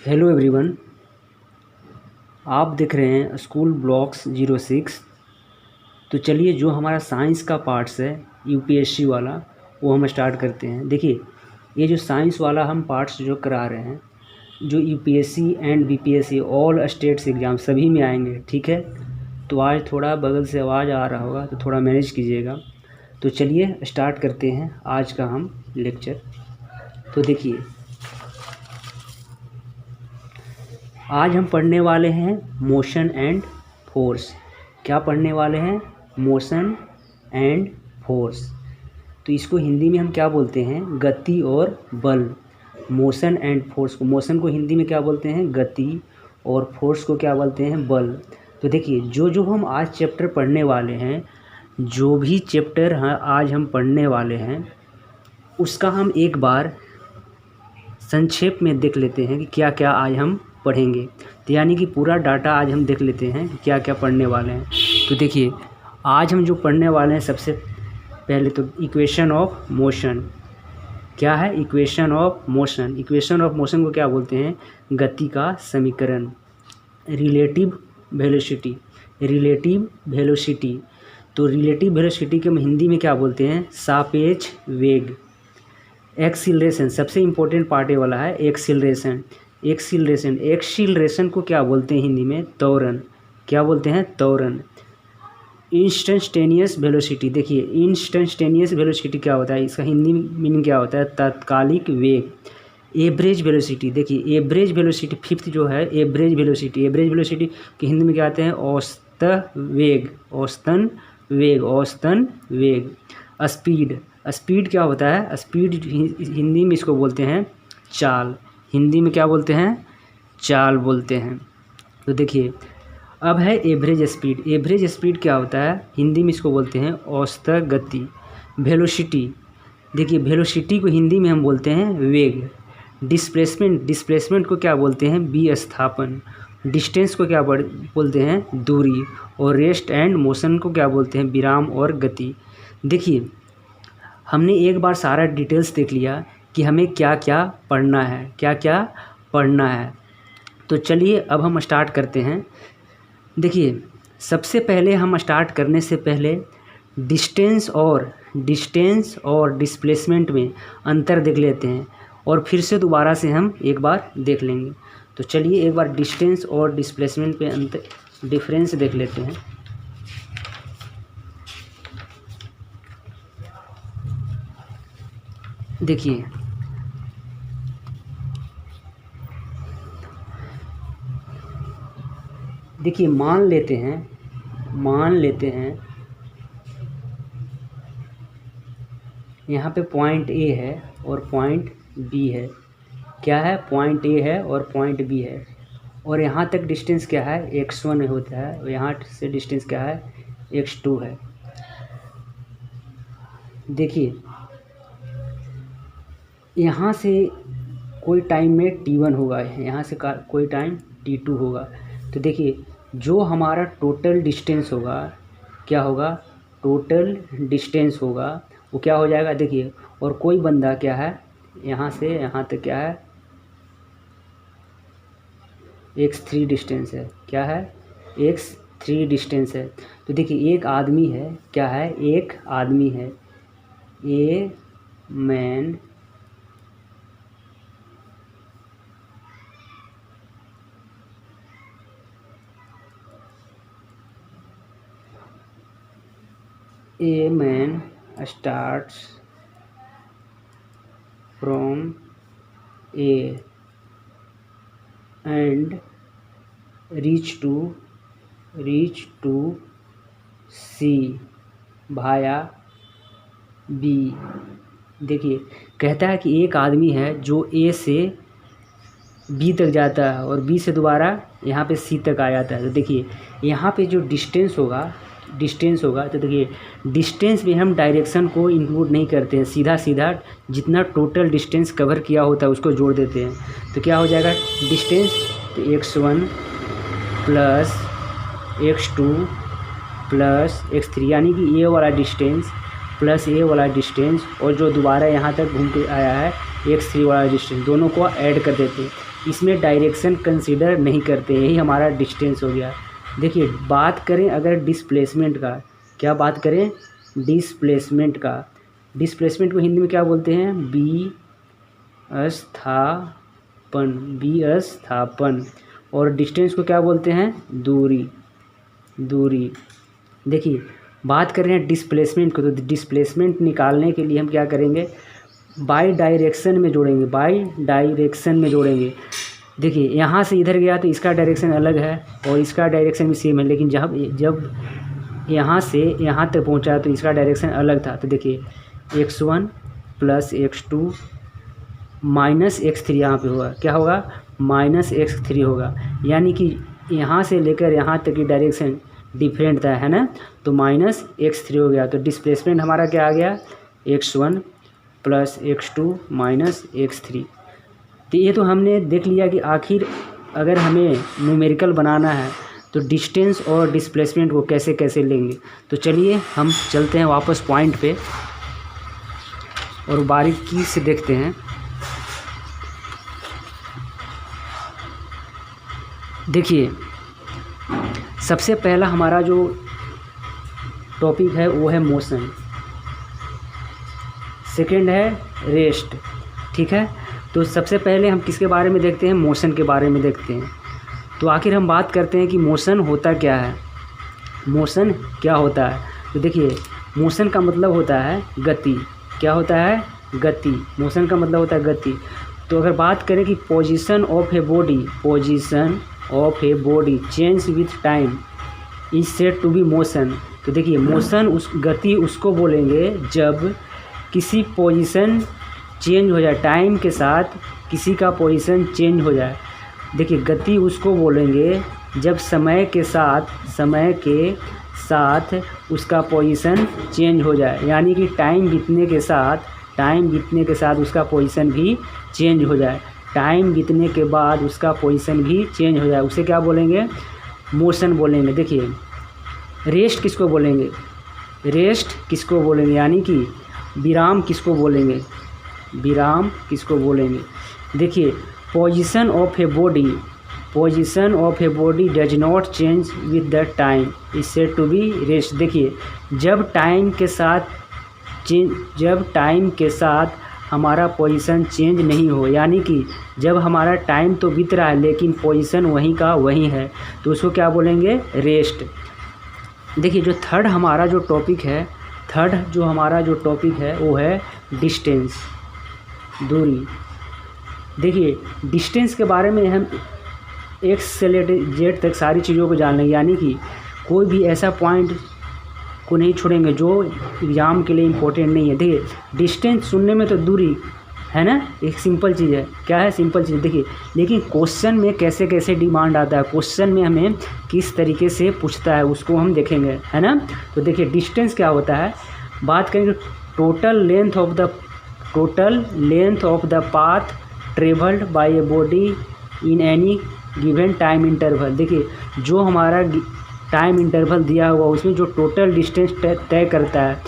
Hello everyone, आप देख रहे हैं स्कूल ब्लॉक्स 06। तो चलिए, जो हमारा साइंस का पार्ट्स है यूपीएससी वाला, वो हम स्टार्ट करते हैं। देखिए, ये जो साइंस वाला हम पार्ट्स जो करा रहे हैं, जो UPSC and BPSC all states exam सभी में आएंगे, ठीक है। तो आज थोड़ा बगल से आवाज़ आ रहा होगा, तो थोड़ा मैनेज कीजिएगा। तो चलिए स्टार्ट करते हैं आज का हम लेक्चर। तो देखिए, आज हम पढ़ने वाले हैं मोशन एंड फोर्स। क्या पढ़ने वाले हैं? Motion and force. तो इसको हिंदी में हम क्या बोलते हैं? गति और बल। मोशन एंड फोर्स को, मोशन को हिंदी में क्या बोलते हैं? गति, और फोर्स को क्या बोलते हैं? बल। तो देखिए, जो हम आज चैप्टर पढ़ने वाले हैं, जो भी चैप्टर आज हम पढ़ने वाले हैं, उसका हम एक बार संक्षेप में देख लेते हैं कि क्या क्या आज हम पढ़ेंगे। तो यानी कि पूरा डाटा आज हम देख लेते हैं कि क्या क्या पढ़ने वाले हैं। तो देखिए, आज हम जो पढ़ने वाले हैं, सबसे पहले तो इक्वेशन ऑफ मोशन। क्या है equation of motion? Equation of motion को क्या बोलते हैं? गति का समीकरण। Relative velocity, relative velocity. तो रिलेटिव वेलोसिटी के हम हिंदी में क्या बोलते हैं? सापेक्ष वेग। एक्सीलरेशन, सबसे इम्पोर्टेंट पार्ट ये वाला है, एक्सीलरेशन। एक्सीलरेशन, एक्सीलरेशन को क्या बोलते हैं हिंदी में? त्वरण। क्या बोलते हैं? त्वरण। Instantaneous velocity. देखिए, इंस्टेंटेनियस वेलोसिटी क्या होता है? इसका हिंदी मीनिंग क्या होता है? तात्कालिक वेग। Average velocity. देखिए, एवरेज वेलोसिटी फिफ्थ जो है, एवरेज वेलोसिटी। एवरेज वेलोसिटी के हिंदी में क्या आते हैं? औसत वेग, औसतन वेग, औसतन वेग। स्पीड, स्पीड क्या होता है? स्पीड हिंदी में इसको बोलते हैं चाल। हिंदी में क्या बोलते हैं? चाल बोलते हैं। तो देखिए, अब है एवरेज स्पीड। एवरेज स्पीड क्या होता है? हिंदी में इसको बोलते हैं औसत गति। वेलोसिटी, देखिए, वेलोसिटी को हिंदी में हम बोलते हैं वेग। डिस्प्लेसमेंट, डिस्प्लेसमेंट को क्या बोलते हैं? विस्थापन। डिस्टेंस को क्या बोलते हैं? दूरी। और रेस्ट एंड मोशन को क्या बोलते हैं? विराम और गति। देखिए, हमने एक बार सारा डिटेल्स देख लिया कि हमें क्या क्या पढ़ना है, क्या क्या पढ़ना है। तो चलिए अब हम स्टार्ट करते हैं। देखिए, सबसे पहले हम स्टार्ट करने से पहले डिस्टेंस और डिस्प्लेसमेंट में अंतर देख लेते हैं, और फिर से दोबारा से हम एक बार देख लेंगे। तो चलिए एक बार डिस्टेंस और डिस्प्लेसमेंट पे अंतर, डिफरेंस देख लेते हैं। देखिए, मान लेते हैं यहाँ पे पॉइंट ए है और पॉइंट बी है। क्या है? पॉइंट ए है और पॉइंट बी है, और यहाँ तक डिस्टेंस क्या है? x1 होता है, और यहाँ से डिस्टेंस क्या है? x2 है। देखिए, यहाँ से कोई टाइम में t1 होगा, यहाँ से कोई टाइम t2 होगा। तो देखिए, जो हमारा टोटल डिस्टेंस होगा, क्या होगा? टोटल डिस्टेंस होगा, वो क्या हो जाएगा? देखिए, और कोई बंदा क्या है, यहाँ से यहाँ तक क्या है? x3 डिस्टेंस है। क्या है? x3 डिस्टेंस है। तो देखिए, एक आदमी है। क्या है? एक आदमी है। A man starts from A and reach to C via B। देखिए, कहता है कि एक आदमी है जो A से B तक जाता है और B से दोबारा यहाँ पे C तक आ जाता है। तो देखिए, यहाँ पे जो डिस्टेंस होगा, तो देखिए, डिस्टेंस में हम डायरेक्शन को इंक्लूड नहीं करते हैं, सीधा सीधा जितना टोटल डिस्टेंस कवर किया होता है उसको जोड़ देते हैं। तो क्या हो जाएगा? डिस्टेंस, तो x1 + x2 + x3, यानी कि ये वाला डिस्टेंस प्लस ए वाला डिस्टेंस और जो दोबारा यहाँ तक घूम के आया है x3 वाला डिस्टेंस, दोनों को ऐड कर देते हैं। इसमें डायरेक्शन कंसीडर नहीं करते, यही हमारा डिस्टेंस हो गया। देखिए बात करें अगर डिस्प्लेसमेंट का, क्या बात करें डिस्प्लेसमेंट का, डिस्प्लेसमेंट को हिंदी में क्या बोलते हैं, विस्थापन, और डिस्टेंस को क्या बोलते हैं, दूरी। देखिए बात कर रहे हैं डिस्प्लेसमेंट को, तो डिस्प्लेसमेंट निकालने के लिए हम क्या करेंगे, बाई डायरेक्शन में जोड़ेंगे। देखिए यहाँ से इधर गया तो इसका डायरेक्शन अलग है और इसका डायरेक्शन भी सेम है, लेकिन जब यहाँ से यहाँ तक पहुँचा तो इसका डायरेक्शन अलग था। तो देखिए x1 plus x2 minus x3 यहाँ पे होगा, क्या होगा, माइनस x3 होगा, यानी कि यहाँ से लेकर यहाँ तक की डायरेक्शन डिफरेंट था, है ना, तो माइनस x3 हो गया। तो डिस्प्लेसमेंट हमारा क्या आ गया, x1 plus x2 minus x3। तो ये तो हमने देख लिया कि आखिर अगर हमें न्यूमेरिकल बनाना है तो डिस्टेंस और डिस्प्लेसमेंट को कैसे कैसे लेंगे। तो चलिए हम चलते हैं वापस पॉइंट पे और बारीकी से देखते हैं। देखिए सबसे पहला हमारा जो टॉपिक है वो है मोशन, सेकंड है रेस्ट, ठीक है। तो सबसे पहले हम किसके बारे में देखते हैं, मोशन के बारे में देखते हैं। तो आखिर हम बात करते हैं कि मोशन होता क्या है, मोशन क्या होता है। तो देखिए मोशन का मतलब होता है गति, क्या होता है, गति, मोशन का मतलब होता है गति। तो अगर बात करें कि position of a body change with time is said to be motion. तो देखिए मोशन उस गति उसको बोलेंगे जब किसी पोजीशन चेंज हो जाए, टाइम के साथ किसी का पोजीशन चेंज हो जाए। देखिए गति उसको बोलेंगे जब समय के साथ उसका पोजीशन चेंज हो जाए, यानी कि टाइम बीतने के साथ उसका पोजीशन भी चेंज हो जाए, टाइम बीतने के बाद उसका पोजीशन भी चेंज हो जाए, उसे क्या बोलेंगे, मोशन बोलेंगे। देखिए रेस्ट किसको बोलेंगे, यानी कि विराम किसको बोलेंगे, देखिए position of a body does not change with the time is said to be rest. देखिए जब टाइम के साथ हमारा पोजीशन चेंज नहीं हो, यानी कि जब हमारा टाइम तो बीत रहा है लेकिन पोजीशन वहीं का वहीं है, तो उसको क्या बोलेंगे, रेस्ट। देखिए जो हमारा जो टॉपिक है वो है डिस्टेंस, दूरी। देखिए डिस्टेंस के बारे में हम x से लेकर z तक सारी चीज़ों को जान लेंगे, यानी कि कोई भी ऐसा पॉइंट को नहीं छोड़ेंगे जो एग्ज़ाम के लिए इम्पोर्टेंट नहीं है। देखिए डिस्टेंस सुनने में तो दूरी है ना, एक सिंपल चीज़ है, क्या है, सिंपल चीज़। देखिए लेकिन क्वेश्चन में कैसे कैसे डिमांड आता है, क्वेश्चन में हमें किस तरीके से पूछता है उसको हम देखेंगे, है ना। तो देखिए डिस्टेंस क्या होता है, बात करेंगे total length of the path travelled by a body in any given time interval. देखिए जो हमारा टाइम इंटरवल दिया हुआ उसमें जो टोटल डिस्टेंस तय करता है,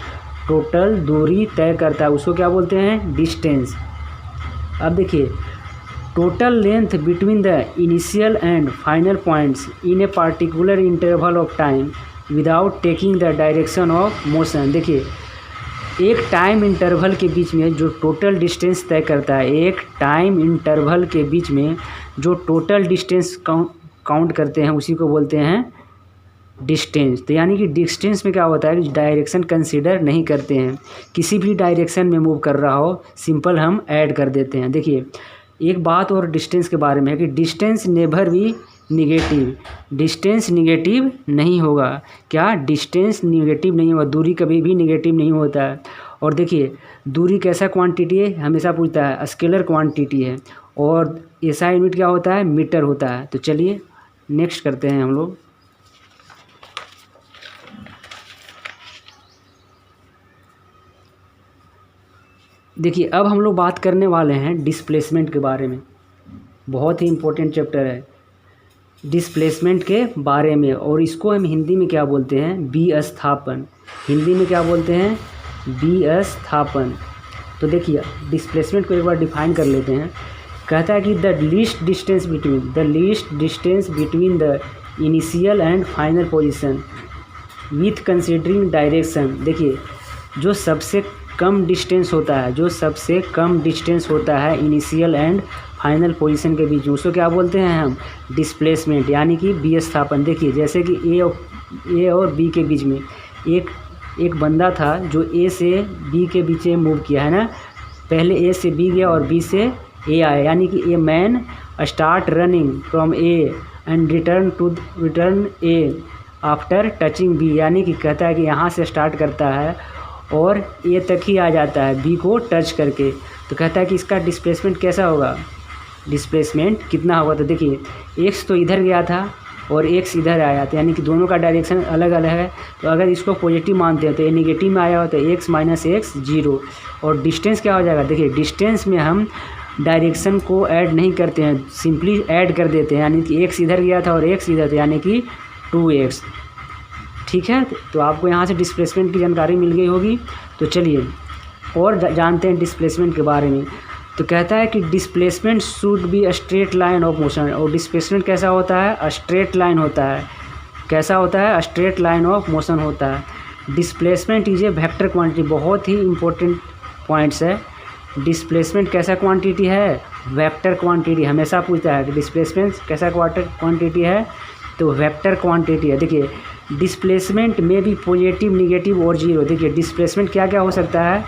टोटल दूरी तय करता है, उसको क्या बोलते हैं, डिस्टेंस। अब देखिए total length between the initial and final points in a particular interval of time without taking the direction of motion. देखिए एक टाइम इंटरवल के बीच में जो टोटल डिस्टेंस तय करता है, एक टाइम इंटरवल के बीच में जो टोटल डिस्टेंस काउंट करते हैं उसी को बोलते हैं डिस्टेंस। तो यानी कि डिस्टेंस में क्या होता है कि डायरेक्शन कंसीडर नहीं करते हैं, किसी भी डायरेक्शन में मूव कर रहा हो सिंपल हम ऐड कर देते हैं। देखिए एक बात और डिस्टेंस के बारे में है कि डिस्टेंस नेवर भी निगेटिव, डिस्टेंस निगेटिव नहीं होगा, क्या, डिस्टेंस निगेटिव नहीं होगा, दूरी कभी भी निगेटिव नहीं होता है। और देखिए दूरी कैसा क्वांटिटी है, हमेशा पूछता है, स्केलर क्वांटिटी है, और ऐसा यूनिट क्या होता है, मीटर होता है। तो चलिए नेक्स्ट करते हैं हम लोग। देखिए अब हम लोग बात करने वाले हैं डिस्प्लेसमेंट के बारे में, बहुत ही इम्पोर्टेंट चैप्टर है डिस्प्लेसमेंट के बारे में, और इसको हम हिंदी में क्या बोलते हैं, विस्थापन। हिंदी में क्या बोलते हैं, विस्थापन। तो देखिए डिस्प्लेसमेंट को एक बार डिफाइन कर लेते हैं। कहता है कि the least distance between the initial and final position with considering direction. देखिए जो सबसे कम डिस्टेंस होता है इनिशियल एंड फाइनल पोजीशन के बीच में, उसको क्या बोलते हैं हम? डिस्प्लेसमेंट, यानी कि विस्थापन। देखिए जैसे कि ए और बी के बीच में एक बंदा था जो ए से बी के बीच में मूव किया है ना। पहले ए से बी गया और बी से ए आया, यानी कि a man start running from A and return A after touching B. यानी कि कहता है कि यहाँ से स्टार्ट करता है और ए तक ही आ जाता है बी को टच करके। तो कहता है कि इसका डिस्प्लेसमेंट कैसा होगा, डिस्प्लेसमेंट कितना होगा? तो देखिए एक्स तो इधर गया था और एक्स इधर आया था, यानी कि दोनों का डायरेक्शन अलग अलग है। तो अगर इसको पॉजिटिव मानते हैं तो ये नेगेटिव में आया हो तो एक्स माइनस एक्स 0। और डिस्टेंस क्या हो जाएगा? देखिए डिस्टेंस में हम डायरेक्शन को ऐड नहीं करते हैं, सिंपली ऐड कर देते हैं, यानी कि एक्स इधर गया था और एक्स इधर था, यानी कि 2x। ठीक है, तो आपको यहाँ से डिस्प्लेसमेंट की जानकारी मिल गई होगी। तो चलिए और जानते हैं डिस्प्लेसमेंट के बारे में। तो कहता है कि displacement should be a straight line of motion. और डिस्प्लेसमेंट कैसा होता है? स्ट्रेट लाइन होता है। कैसा होता है? स्ट्रेट लाइन ऑफ मोशन होता है। Displacement is a vector quantity. बहुत ही इंपॉर्टेंट पॉइंट्स है। डिस्प्लेसमेंट कैसा क्वांटिटी है? Vector quantity. हमेशा पूछता है कि डिस्प्लेसमेंट कैसा क्वांटिटी है, तो वेक्टर क्वांटिटी है। देखिए डिस्प्लेसमेंट में भी पॉजिटिव, निगेटिव और 0। देखिए डिस्प्लेसमेंट क्या क्या हो सकता है?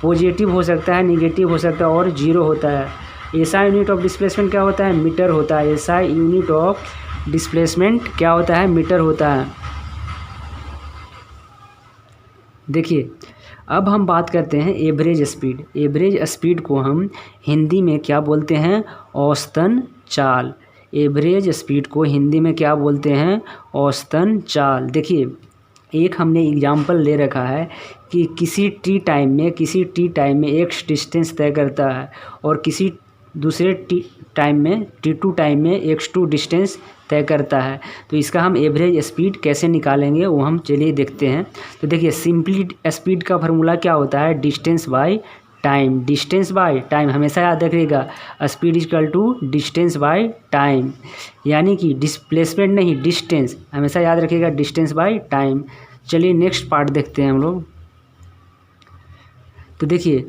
पॉजिटिव हो सकता है, निगेटिव हो सकता है और 0 होता है। एसआई यूनिट ऑफ डिस्प्लेसमेंट क्या होता है? मीटर होता है। एसआई यूनिट ऑफ डिस्प्लेसमेंट क्या होता है? मीटर होता है। देखिए अब हम बात करते हैं एवरेज स्पीड। एवरेज स्पीड को हम हिंदी में क्या बोलते हैं? औसतन चाल। एवरेज स्पीड को हिंदी में क्या बोलते हैं? औसतन चाल। देखिए एक हमने एग्जाम्पल ले रखा है कि किसी टी टाइम में एक्स डिस्टेंस तय करता है और किसी दूसरे T2 टाइम में x2 डिस्टेंस तय करता है। तो इसका हम एवरेज स्पीड कैसे निकालेंगे वो हम चलिए देखते हैं। तो देखिए सिंपली स्पीड का फार्मूला क्या होता है? Distance by time. Distance by time हमेशा याद रखिएगा, speed equal to distance by time, यानी कि डिस्प्लेसमेंट नहीं डिस्टेंस, हमेशा याद रखिएगा डिस्टेंस बाय टाइम। चलिए नेक्स्ट पार्ट देखते हैं हम लोग। तो देखिए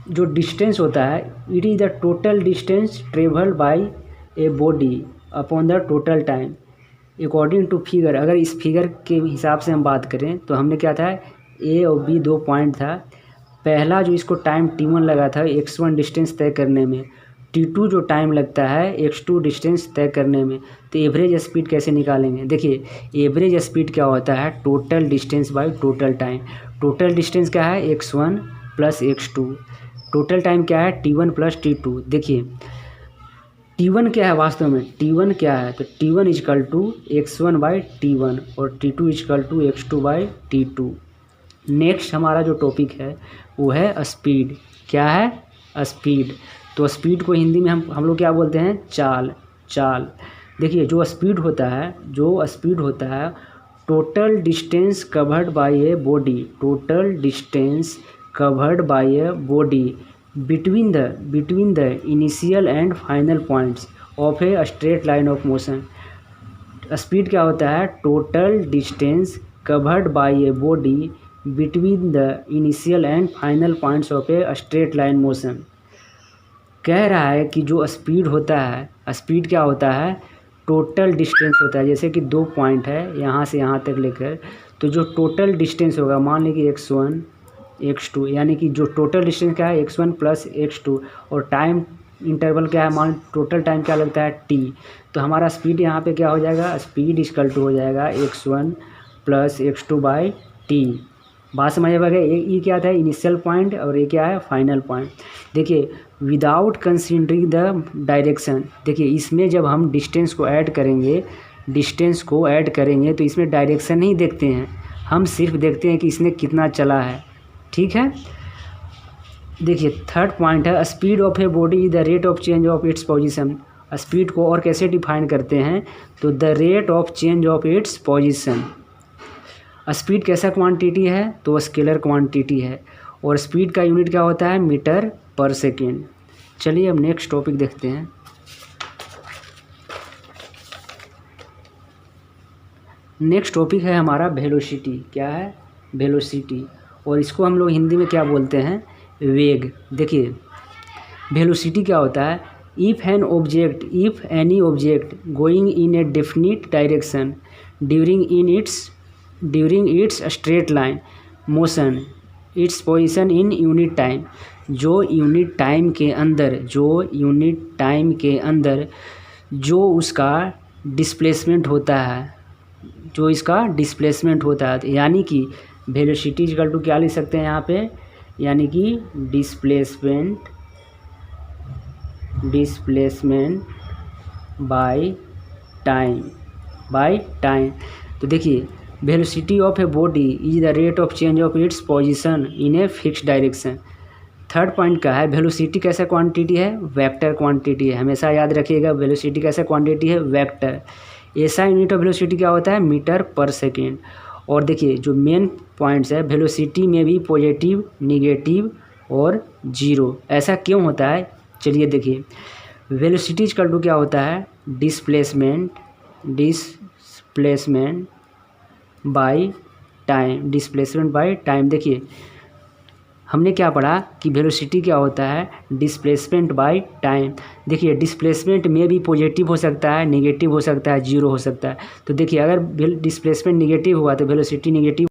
जो डिस्टेंस होता है, it is the total distance travelled by a body upon the total time according to figure. अगर इस फिगर के हिसाब से हम बात करें तो हमने क्या था, ए और बी 2 पॉइंट था। पहला जो इसको टाइम T1 लगा था x1 डिस्टेंस तय करने में, T2 जो टाइम लगता है x2 डिस्टेंस तय करने में। तो एवरेज स्पीड कैसे निकालेंगे? देखिए एवरेज स्पीड क्या होता है? Total distance by total time. Total distance क्या है? x1 plus x2। Total time क्या है? T1 plus T2। देखिए T1 क्या है वास्तव में? T1 क्या है? तो T1 is equal to x1 by T1 और T2 is equal to x2 by T2। Next हमारा जो टॉपिक है वो है स्पीड। क्या है? स्पीड। तो स्पीड को हिंदी में हम लोग क्या बोलते हैं? चाल। देखिए जो स्पीड होता है total distance covered by a body. Total distance covered by a body between the initial and final points of a straight line of motion। Speed क्या होता है? Total distance covered by a body between the initial and final points of a straight line motion. कह रहा है कि जो speed होता है, स्पीड क्या होता है? टोटल डिस्टेंस होता है। जैसे कि 2 पॉइंट है यहाँ से यहाँ तक लेकर, तो जो टोटल डिस्टेंस होगा, मान लीजिए x1 x2, यानी कि जो टोटल डिस्टेंस क्या है? x1 प्लस x2 और टाइम इंटरवल क्या है? मान टोटल टाइम क्या लगता है? t। तो हमारा स्पीड यहाँ पे क्या हो जाएगा? स्पीड इक्वल टू हो जाएगा x1 plus x2 by T. बात समझ में आ गया? ये क्या था? इनिशियल पॉइंट और ये क्या है? Final point. देखिए विदाउट कंसीडरिंग द डायरेक्शन। देखिए इसमें जब हम डिस्टेंस को ऐड करेंगे तो इसमें डायरेक्शन नहीं देखते हैं, हम सिर्फ देखते हैं कि इसने कितना चला है। ठीक है। देखिए थर्ड पॉइंट है speed of a body is the rate of change of its position. Speed को और कैसे डिफाइन करते हैं? तो the rate of change of its position. Speed कैसा क्वांटिटी है, तो स्केलर क्वांटिटी है, और स्पीड का यूनिट क्या होता है, मीटर पर सेकेंड। चलिए अब नेक्स्ट टॉपिक देखते हैं। नेक्स्ट टॉपिक है हमारा वेलोसिटी। क्या है, वेलोसिटी, और इसको हम लोग हिंदी में क्या बोलते हैं, वेग। देखिए वेलोसिटी क्या होता है, if any object going in A definite direction during its straight line motion its position in unit time. जो यूनिट टाइम के अंदर जो उसका डिस्प्लेसमेंट होता है, यानी कि वेलोसिटी इक्वल टू क्या लिख सकते हैं यहाँ पे, यानी कि डिस्प्लेसमेंट बाय टाइम। तो देखिए velocity of a body is the rate of change of its position in a fix direction. Third point का है, वेलोसिटी कैसा क्वांटिटी है, वेक्टर क्वांटिटी है। हमेशा याद रखिएगा वेलोसिटी कैसा क्वांटिटी है, वेक्टर। ऐसा यूनिट ऑफ वेलोसिटी क्या होता है, मीटर पर सेकेंड। और देखिए जो मेन पॉइंट्स है, वेलोसिटी में भी पॉजिटिव, निगेटिव और जीरो। ऐसा क्यों होता है, चलिए देखिए। वेलोसिटी इक्वल टू क्या होता है, डिस्प्लेसमेंट बाय टाइम। देखिए हमने क्या पढ़ा कि वेलोसिटी क्या होता है, डिस्प्लेसमेंट बाय टाइम। देखिए डिस्प्लेसमेंट में भी पॉजिटिव हो सकता है, नेगेटिव हो सकता है, जीरो हो सकता है। तो देखिए अगर डिस्प्लेसमेंट नेगेटिव हुआ तो वेलोसिटी नेगेटिव